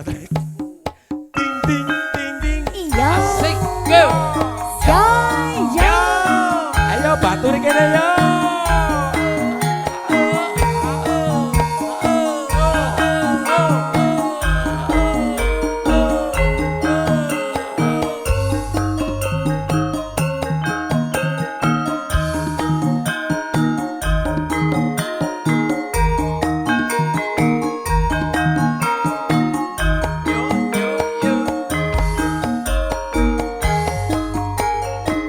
Ting ting ting ting. Iya. Asik go. Ya, ya. Ayo batur kene yo.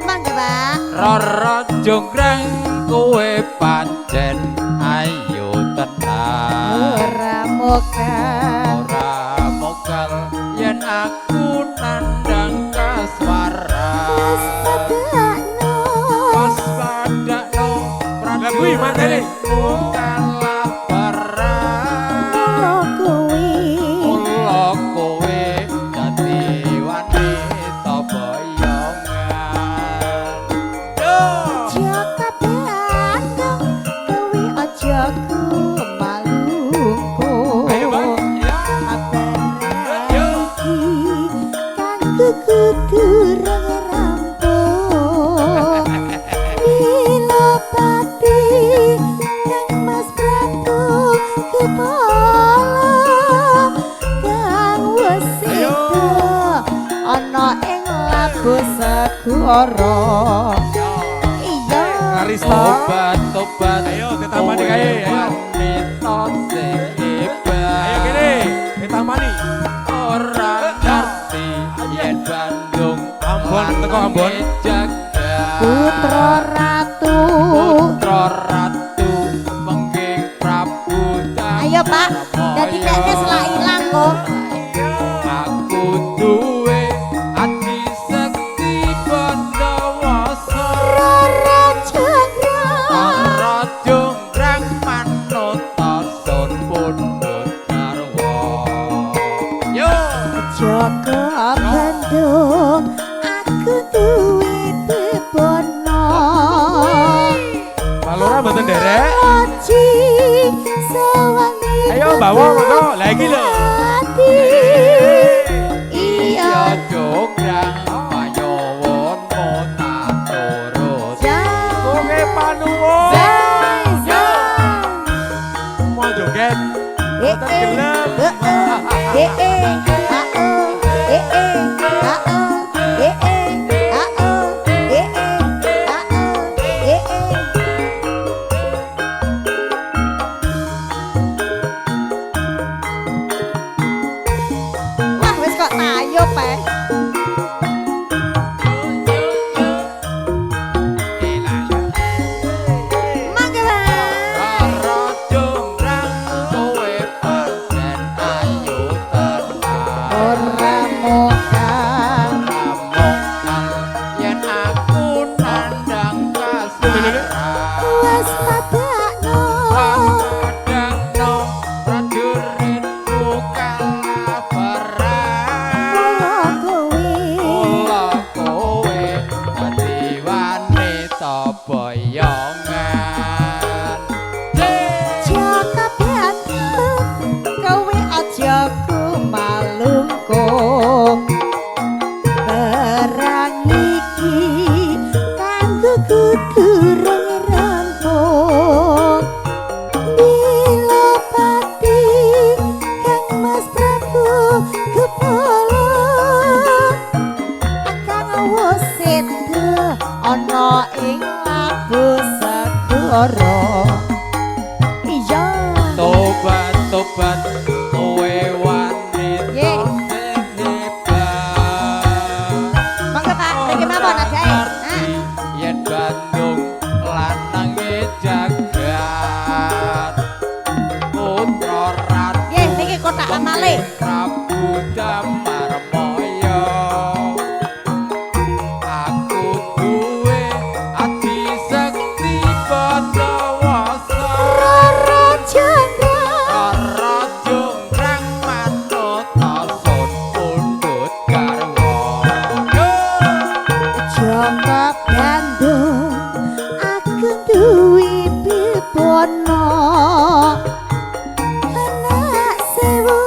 Mangga, Pak. Roro jonggrang kowe pancen ayo tenang Ora mokal. ora mokal yen aku nandang kaswara pas padakno Lah kuwi matene. kalah barang kula kowe dadi wanita boyongan yo Jaka beandong kowe aja kemalungku. Ayo Bang. Ya. Yo. Kan kudu rampung. Bila pati Kang Mas Prabu kepala Kang Wasita ana ing labu segara. Iya. Karisto. tobat Ayo, ditamani kae, ayo. wanita sing hebat Ayo kene. Ditamani. ora ngerti yen Bandung Ambon, teko Ambon. jagat Putra Ratu. putra ratu pengging Prabu Ayo Pak, dadi tekne selak ilang kok. aku duwe adi sekti Bandawasa Rara Cakra. ora jonggrang manota sun pundhut garwa yo Jaka Bandung aku duwe bebono. Palora mboten derek. Oji sawangi. Ayo bawa monggo. Lah iki lho. Hati. Iya. ya jonggrang mayowono tak turut Jang. Kowe panuwun. Mau joget. Mboten gelem. Wah, wis kok tayo, Pak. Mangga, Pak. Rara jonggrang kowe pancen ayu tenang Ora mokal. ramongan yen aku nandang kasara Wes padakno. padakno prajuritku kalah barang kula kowe dadi wanita boyongan Jaka Bandung kowe aja kumalungkung. Perang iki kanggo kudu rampung. Bila pati Kang Mas Prabu kepala Kang Wasita ana ing labu segara. Iya. tobat tobat kowe wanita Ye. sing hebat Mangga Pak, niki mawon adae. ngerti yen Bandung lanange jagat putra ratu Ye, niki kotak amale. Prabu Damarmaya aku duwe adi sekti Bandawasa Rara Cakra. Rara jonggrang manota sun pundhut garwa Jaka Bandung aku duwe bebono. Anak sewu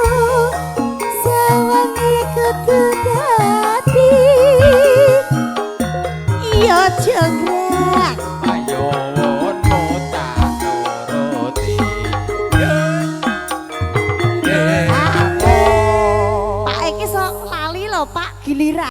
giliran